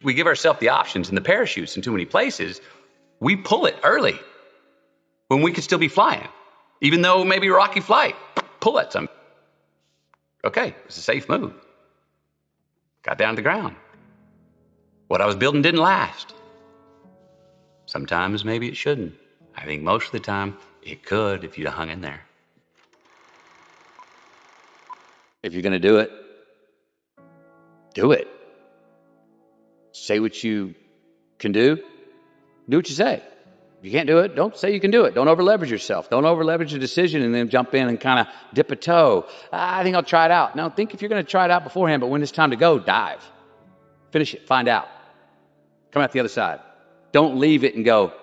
we give ourselves the options and the parachutes in too many places. We pull it early when we could still be flying, even though maybe rocky flight. Pull at some. Okay, it's a safe move. Got down to the ground. What I was building didn't last. Sometimes maybe it shouldn't. I think most of the time it could if you'd hung in there. If you're going to do it, do it. Say what you can do. Do what you say. If you can't do it, don't say you can do it. Don't over-leverage yourself. Don't over-leverage a decision and then jump in and kind of dip a toe. I think I'll try it out. No, think if you're going to try it out beforehand, but when it's time to go, dive. Finish it. Find out. Come out the other side. Don't leave it and go,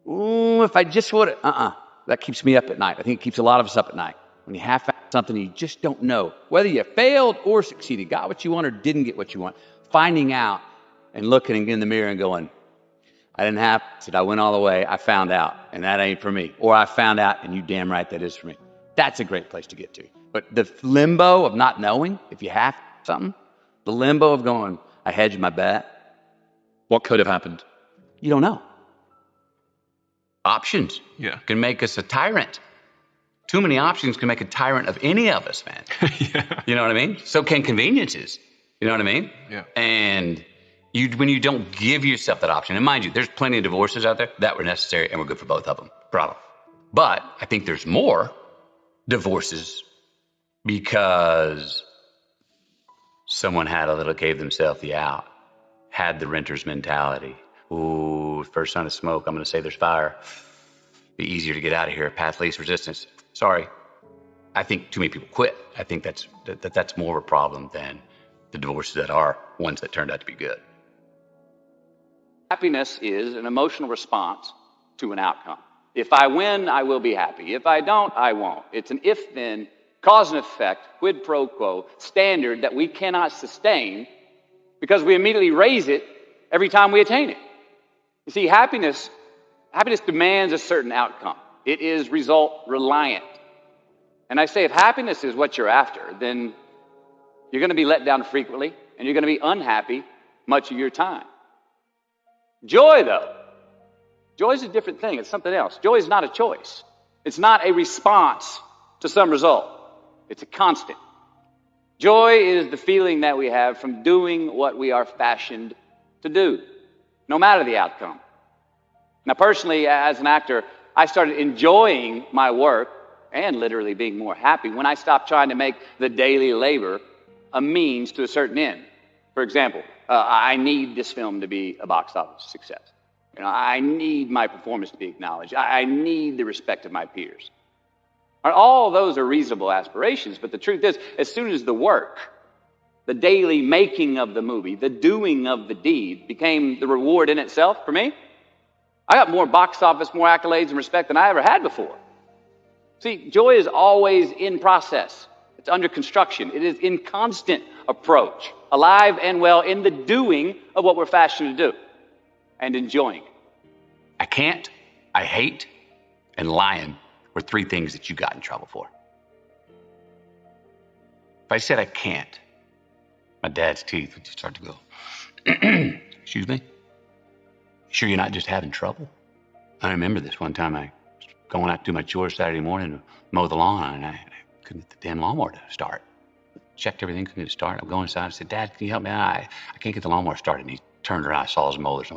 ooh, if I just would have. That keeps me up at night. I think it keeps a lot of us up at night. When you have something you just don't know, whether you failed or succeeded, got what you want or didn't get what you want, finding out and looking in the mirror and going, I didn't have it. I went all the way. I found out, and that ain't for me. Or I found out, and you damn right that is for me. That's a great place to get to. But the limbo of not knowing, if you have something, the limbo of going, I hedged my bet. What could have happened? You don't know. Options can make us a tyrant. Too many options can make a tyrant of any of us, man. You know what I mean? So can conveniences. You know what I mean? Yeah. And when you don't give yourself that option, and mind you, there's plenty of divorces out there that were necessary and were good for both of them. Problem. But I think there's more divorces because someone gave themselves the out, had the renter's mentality. Ooh, first sign of smoke, I'm going to say there's fire. Be easier to get out of here, path least resistance. Sorry. I think too many people quit. I think that's more of a problem than the divorces that are ones that turned out to be good. Happiness is an emotional response to an outcome. If I win, I will be happy. If I don't, I won't. It's an if-then, cause and effect, quid pro quo standard that we cannot sustain because we immediately raise it every time we attain it. You see, happiness demands a certain outcome. It is result reliant. And I say if happiness is what you're after, then you're going to be let down frequently and you're going to be unhappy much of your time. Joy, though, joy is a different thing. It's something else. Joy is not a choice. It's not a response to some result. It's a constant. Joy is the feeling that we have from doing what we are fashioned to do, no matter the outcome. Now, personally, as an actor, I started enjoying my work and literally being more happy when I stopped trying to make the daily labor a means to a certain end. For example, I need this film to be a box office success. I need my performance to be acknowledged. I need the respect of my peers. All those are reasonable aspirations, but the truth is, as soon as the work, the daily making of the movie, the doing of the deed became the reward in itself for me, I got more box office, more accolades and respect than I ever had before. See, joy is always in process. It's under construction. It is in constant approach, alive and well in the doing of what we're fashioned to do and enjoying it. I can't, I hate, and lying were three things that you got in trouble for. If I said I can't, my dad's teeth would start to go, excuse me? Sure you're not just having trouble? I remember this one time I was going out to do my chores Saturday morning to mow the lawn, and I couldn't get the damn lawnmower to start. Checked everything, couldn't get it started. I'm going inside, I said, Dad, can you help me out? I can't get the lawnmower started. And he turned around, I saw his molars,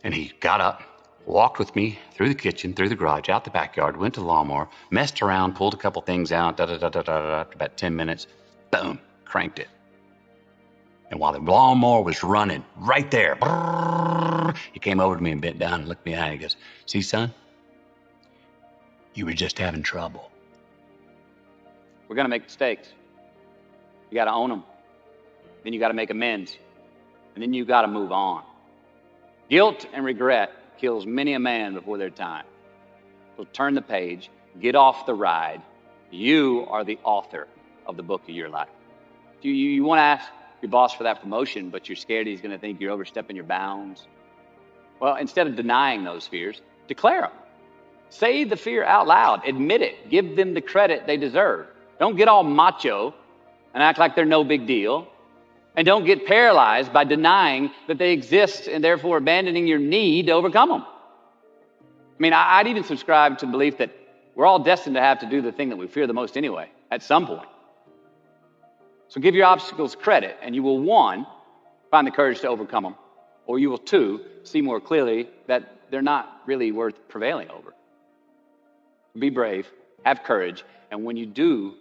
and he got up, walked with me through the kitchen, through the garage, out the backyard, went to the lawnmower, messed around, pulled a couple things out, about 10 minutes, boom, cranked it. And while the lawnmower was running right there, he came over to me and bent down and looked me in the eye and he goes, see, son, you were just having trouble. We're going to make mistakes. You got to own them. Then you got to make amends. And then you got to move on. Guilt and regret kills many a man before their time. So turn the page, get off the ride. You are the author of the book of your life. You want to ask your boss for that promotion, but you're scared he's going to think you're overstepping your bounds. Well, instead of denying those fears, declare them. Say the fear out loud. Admit it. Give them the credit they deserve. Don't get all macho and act like they're no big deal. And don't get paralyzed by denying that they exist and therefore abandoning your need to overcome them. I mean, I'd even subscribe to the belief that we're all destined to have to do the thing that we fear the most anyway, at some point. So give your obstacles credit, and you will, one, find the courage to overcome them, or you will, two, see more clearly that they're not really worth prevailing over. Be brave, have courage, and when you do,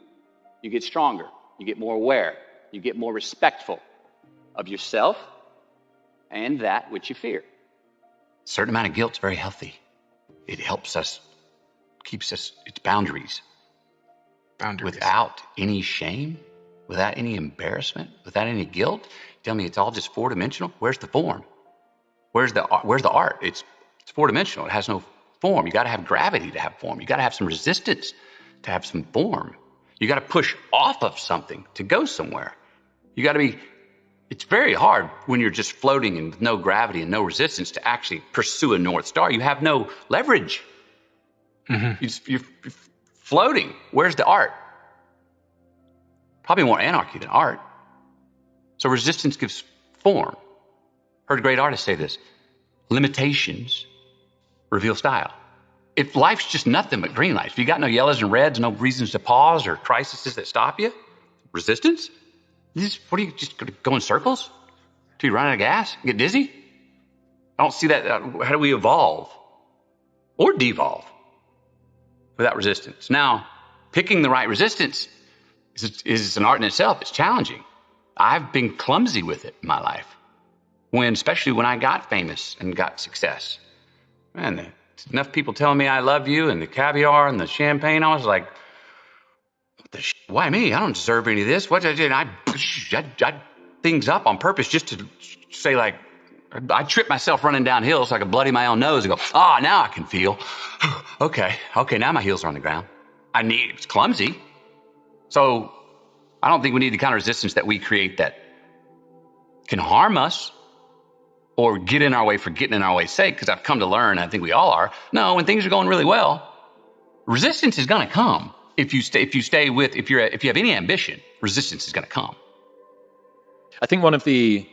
you get stronger, you get more aware, you get more respectful of yourself and that which you fear. A certain amount of guilt is very healthy. It helps us, keeps us, it's boundaries. Without any shame, without any embarrassment, without any guilt. Tell me it's all just four-dimensional? Where's the form? Where's the art? It's four-dimensional. It has no form. You got to have gravity to have form. You got to have some resistance to have some form. You got to push off of something to go somewhere. You got to be, it's very hard when you're just floating and with no gravity and no resistance to actually pursue a North Star. You have no leverage. Mm-hmm. You're floating. Where's the art? Probably more anarchy than art. So resistance gives form. Heard a great artist say this: limitations reveal style. If life's just nothing but green lights, if you got no yellows and reds, no reasons to pause or crises that stop you, resistance? What are you just going to go in circles till you run out of gas, get dizzy? I don't see that. How do we evolve or devolve without resistance? Now, picking the right resistance is an art in itself. It's challenging. I've been clumsy with it in my life, especially when I got famous and got success. Man, enough people telling me I love you and the caviar and the champagne. I was like, why me? I don't deserve any of this. What did I do? I things up on purpose just to say, like, I trip myself running down hills so I could bloody my own nose and go, now I can feel. Okay, now my heels are on the ground. It's clumsy. So I don't think we need the kind of resistance that we create that can harm us or get in our way for getting in our way's sake, because I've come to learn, I think we all are. No, when things are going really well, resistance is going to come. If you have any ambition, resistance is going to come. I think one of the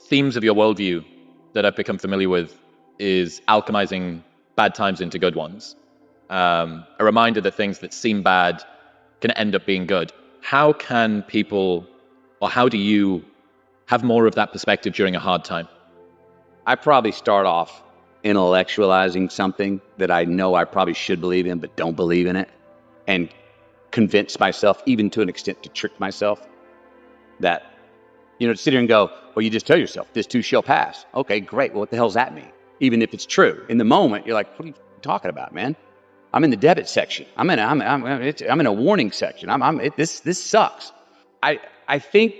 themes of your worldview that I've become familiar with is alchemizing bad times into good ones. A reminder that things that seem bad can end up being good. How can people, or how do you have more of that perspective during a hard time? I probably start off intellectualizing something that I know I probably should believe in, but don't believe in it, and convince myself, even to an extent to trick myself, that, to sit here and go, well, you just tell yourself, this too shall pass. Okay, great. Well, what the hell does that mean? Even if it's true. In the moment, you're like, what are you talking about, man? I'm in the debit section. I'm in a warning section. This sucks. I think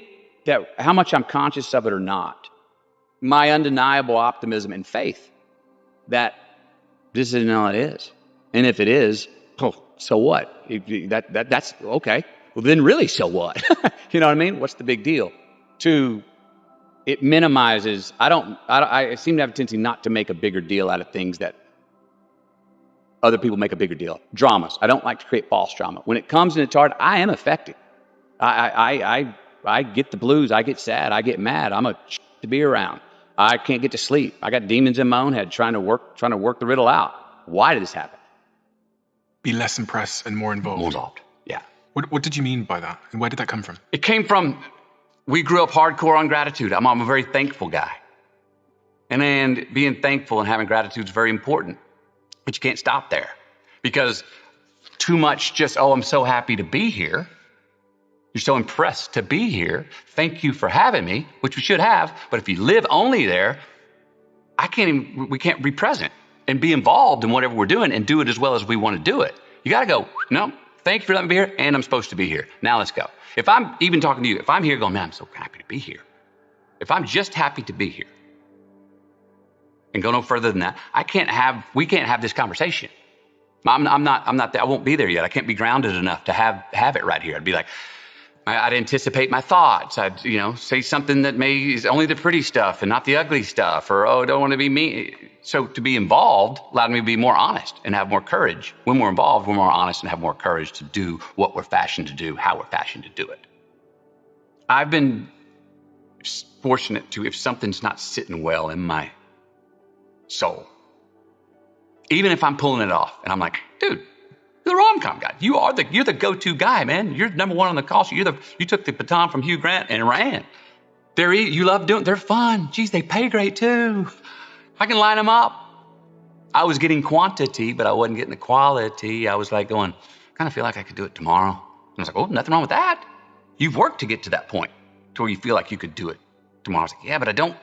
that how much I'm conscious of it or not, my undeniable optimism and faith that this isn't all it is. And if it is, so what? That's okay. Well, then really, so what? You know what I mean? What's the big deal? It minimizes. I seem to have a tendency not to make a bigger deal out of things that other people make a bigger deal. Dramas. I don't like to create false drama. When it comes and it's hard, I am affected. I get the blues. I get sad. I get mad. I'm to be around. I can't get to sleep. I got demons in my own head trying to work the riddle out. Why did this happen? Be less impressed and more involved. More involved, yeah. What did you mean by that? And where did that come from? It came from, we grew up hardcore on gratitude. I'm a very thankful guy. And being thankful and having gratitude is very important. But you can't stop there. Because too much just, I'm so happy to be here. You're so impressed to be here. Thank you for having me, which we should have. But if you live only there, we can't be present and be involved in whatever we're doing and do it as well as we want to do it. You got to go, no, thank you for letting me be here, and I'm supposed to be here. Now let's go. If I'm even talking to you, if I'm here going, man, I'm so happy to be here. If I'm just happy to be here and go no further than that, we can't have this conversation. I'm not there. I won't be there yet. I can't be grounded enough to have it right here. I'd be like, I'd anticipate my thoughts. I'd, say something that is only the pretty stuff and not the ugly stuff, or, don't want to be me. So to be involved allowed me to be more honest and have more courage. When we're involved, we're more honest and have more courage to do what we're fashioned to do, how we're fashioned to do it. I've been fortunate to, if something's not sitting well in my soul, even if I'm pulling it off and I'm like, dude, you're the rom-com guy. You're the go-to guy, man. You're number one on the call sheet. You took the baton from Hugh Grant and ran. You love doing, they're fun. Geez, they pay great too. I can line them up. I was getting quantity, but I wasn't getting the quality. I was like going, I kind of feel like I could do it tomorrow. And I was like, oh, nothing wrong with that. You've worked to get to that point to where you feel like you could do it tomorrow. I was like, yeah, but I don't.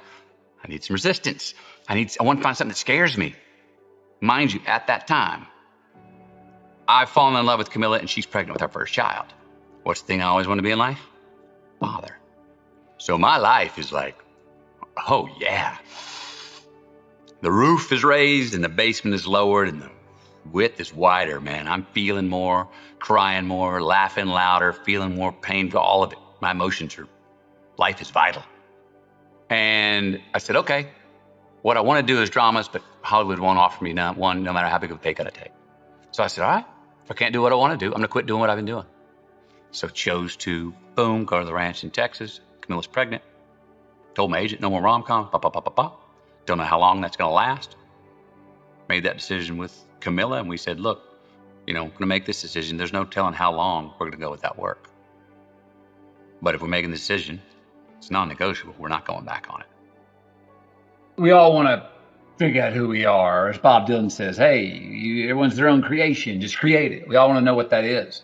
I need some resistance. I want to find something that scares me. Mind you, at that time, I've fallen in love with Camilla and she's pregnant with our first child. What's the thing I always want to be in life? Father. So my life is like, oh yeah. The roof is raised and the basement is lowered and the width is wider, man. I'm feeling more, crying more, laughing louder, feeling more pain, all of it. My emotions are, life is vital. And I said, okay, what I want to do is dramas, but Hollywood won't offer me one, no matter how big of a pay cut I take. So I said, all right, if I can't do what I want to do, I'm going to quit doing what I've been doing. So chose to, boom, go to the ranch in Texas. Camilla's pregnant. Told my agent, no more rom-com, Don't know how long that's going to last. Made that decision with Camilla, and we said, look, I'm going to make this decision. There's no telling how long we're going to go with that work. But if we're making the decision, it's non-negotiable. We're not going back on it. We all want to figure out who we are. As Bob Dylan says, hey, everyone's their own creation. Just create it. We all want to know what that is.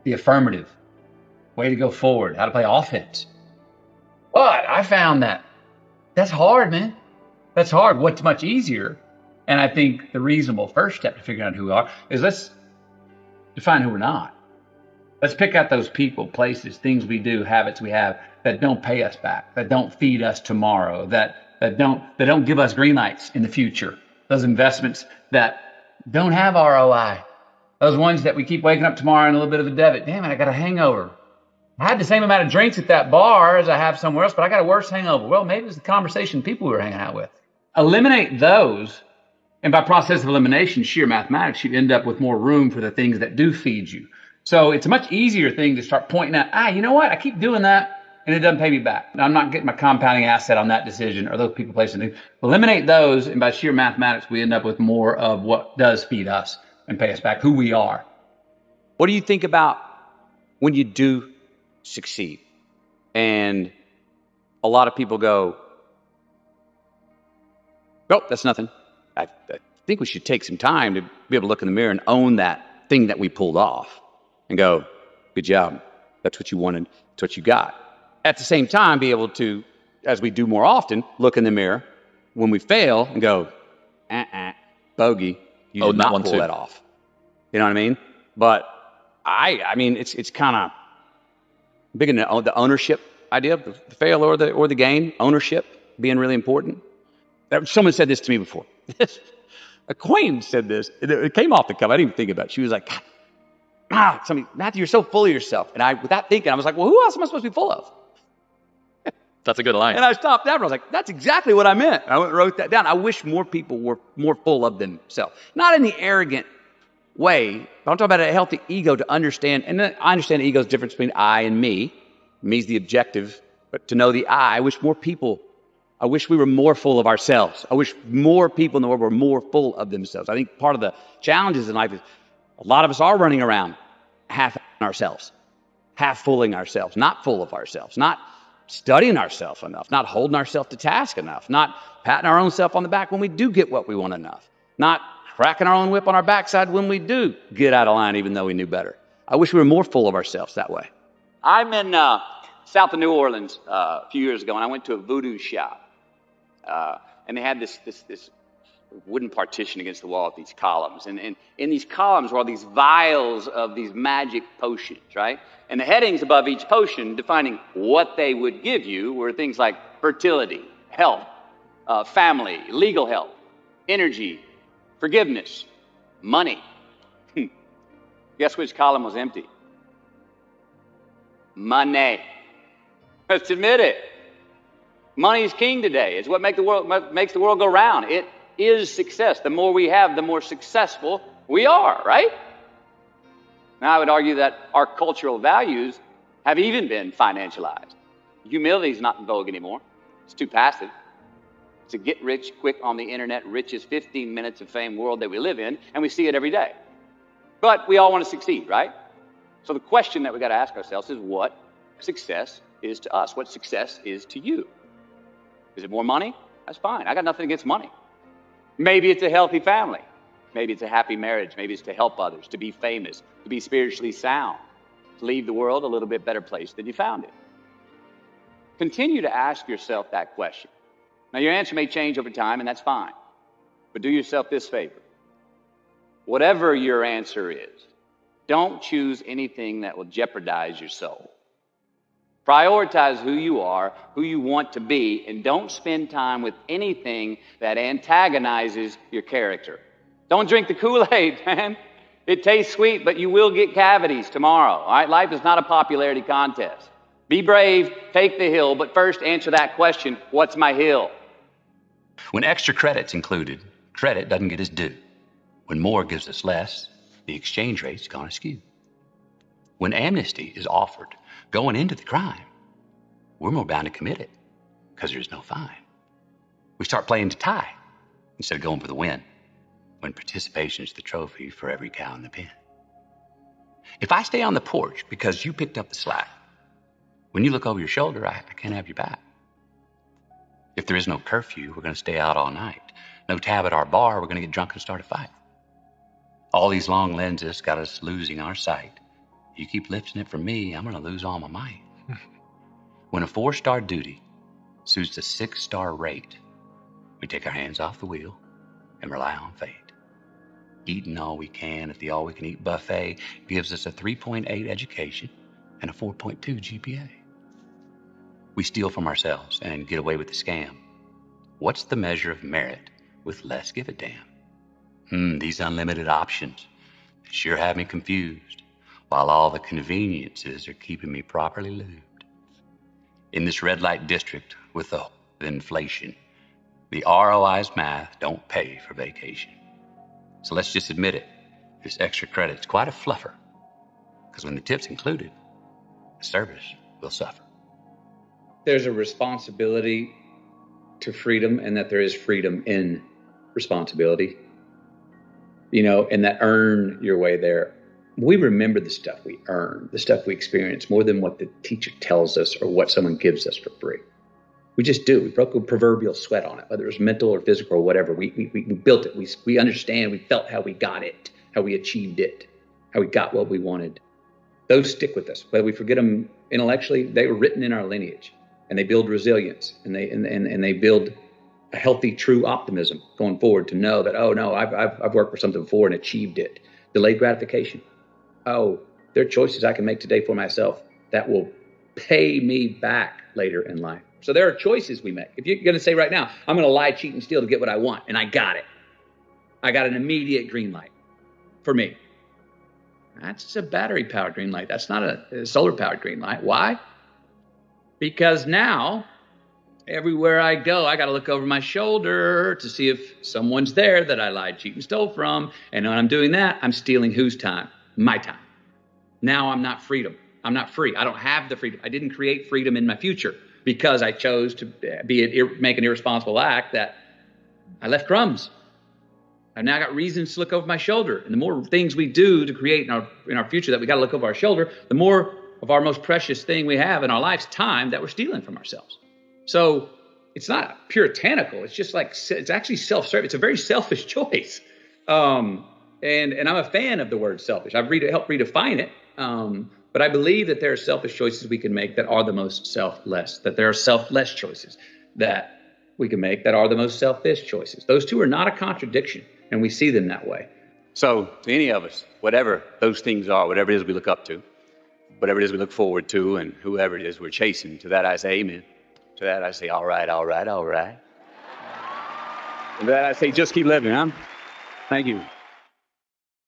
The affirmative. Way to go forward. How to play offense. But I found that's hard, man. That's hard. What's much easier, and I think the reasonable first step to figuring out who we are, is let's define who we're not. Let's pick out those people, places, things we do, habits we have that don't pay us back, that don't feed us tomorrow, that don't give us green lights in the future. Those investments that don't have ROI. Those ones that we keep waking up tomorrow in a little bit of a debit. Damn it, I got a hangover. I had the same amount of drinks at that bar as I have somewhere else, but I got a worse hangover. Well, maybe it's the conversation people we were hanging out with. Eliminate those, and by process of elimination, sheer mathematics, you end up with more room for the things that do feed you. So it's a much easier thing to start pointing out, you know what? I keep doing that, and it doesn't pay me back. I'm not getting my compounding asset on that decision or those people, places, and things. Eliminate those, and by sheer mathematics, we end up with more of what does feed us and pay us back, who we are. What do you think about when you do succeed? And a lot of people go, oh, that's nothing. I think we should take some time to be able to look in the mirror and own that thing that we pulled off and go, good job. That's what you wanted. That's what you got. At the same time, be able to, as we do more often, look in the mirror when we fail and go, bogey, you did not pull that off. You know what I mean? But I mean, it's kind of big in the ownership idea, the fail or the gain, ownership being really important. Someone said this to me before. A queen said this. It came off the cuff. I didn't even think about it. She was like, Matthew, you're so full of yourself. And without thinking, I was like, well, who else am I supposed to be full of? That's a good line. And I stopped after. I was like, that's exactly what I meant. I went and wrote that down. I wish more people were more full of themselves. Not in the arrogant way, but I'm talking about a healthy ego to understand. And I understand the ego's difference between I and me. Me's the objective, but to know the I wish we were more full of ourselves. I wish more people in the world were more full of themselves. I think part of the challenges in life is a lot of us are running around half ourselves, half fooling ourselves, not full of ourselves, not studying ourselves enough, not holding ourselves to task enough, not patting our own self on the back when we do get what we want enough, not cracking our own whip on our backside when we do get out of line even though we knew better. I wish we were more full of ourselves that way. I'm in south of New Orleans a few years ago, and I went to a voodoo shop. And they had this wooden partition against the wall with these columns. And in these columns were all these vials of these magic potions, right? And the headings above each potion defining what they would give you were things like fertility, health, family, legal help, energy, forgiveness, money. Guess which column was empty? Money. Let's admit it. Money is king today. It's what makes the world go round. It is success. The more we have, the more successful we are, right? Now, I would argue that our cultural values have even been financialized. Humility is not in vogue anymore. It's too passive. It's a get rich quick on the internet, richest 15 minutes of fame world that we live in, and we see it every day. But we all want to succeed, right? So the question that we got to ask ourselves is what success is to us, what success is to you. Is it more money? That's fine. I got nothing against money. Maybe it's a healthy family. Maybe it's a happy marriage. Maybe it's to help others, to be famous, to be spiritually sound, to leave the world a little bit better place than you found it. Continue to ask yourself that question. Now, your answer may change over time, and that's fine. But do yourself this favor. Whatever your answer is, don't choose anything that will jeopardize your soul. Prioritize who you are, who you want to be, and don't spend time with anything that antagonizes your character. Don't drink the Kool-Aid, man. It tastes sweet, but you will get cavities tomorrow, all right? Life is not a popularity contest. Be brave, take the hill, but first answer that question, what's my hill? When extra credit's included, credit doesn't get its due. When more gives us less, the exchange rate's gone askew. When amnesty is offered going into the crime, we're more bound to commit it because there's no fine. We start playing to tie instead of going for the win when participation's the trophy for every cow in the pen. If I stay on the porch because you picked up the slack, when you look over your shoulder, I can't have your back. If there is no curfew, we're going to stay out all night. No tab at our bar, we're going to get drunk and start a fight. All these long lenses got us losing our sight. You keep lifting it from me, I'm going to lose all my might. When a 4-star duty suits a 6-star rate, we take our hands off the wheel and rely on fate. Eating all we can at the all-we-can-eat buffet gives us a 3.8 education and a 4.2 GPA. We steal from ourselves and get away with the scam. What's the measure of merit with less give a damn? These unlimited options sure have me confused, while all the conveniences are keeping me properly lubed. In this red light district with the inflation, the ROI's math don't pay for vacation. So let's just admit it, this extra credit's quite a fluffer, because when the tip's included, the service will suffer. There's a responsibility to freedom, and that there is freedom in responsibility. You know, and that earn your way there. We remember the stuff we earn, the stuff we experience, more than what the teacher tells us or what someone gives us for free. We just do. We broke a proverbial sweat on it, whether it was mental or physical or whatever. We built it. We understand. We felt how we got it, how we achieved it, how we got what we wanted. Those stick with us. Whether we forget them intellectually, they were written in our lineage, and they build resilience, and they build a healthy, true optimism going forward to know that, oh no, I've worked for something before and achieved it. Delayed gratification. Oh, there are choices I can make today for myself that will pay me back later in life. So there are choices we make. If you're going to say right now, I'm going to lie, cheat, and steal to get what I want, and I got it. I got an immediate green light for me. That's a battery-powered green light. That's not a solar-powered green light. Why? Because now, everywhere I go, I got to look over my shoulder to see if someone's there that I lied, cheated, and stole from. And when I'm doing that, I'm stealing whose time? My time. Now I'm not freedom. I'm not free. I don't have the freedom. I didn't create freedom in my future because I chose to make an irresponsible act that I left crumbs. I've now got reasons to look over my shoulder. And the more things we do to create in our future that we got to look over our shoulder, the more of our most precious thing we have in our life's time that we're stealing from ourselves. So it's not puritanical. It's just like, it's actually self-serving. It's a very selfish choice. And I'm a fan of the word selfish. I've helped redefine it. But I believe that there are selfish choices we can make that are the most selfless, that there are selfless choices that we can make that are the most selfish choices. Those two are not a contradiction, and we see them that way. So to any of us, whatever those things are, whatever it is we look up to, whatever it is we look forward to, and whoever it is we're chasing, to that I say amen. To that I say, all right, all right, all right. And to that I say, just keep living, huh? Thank you.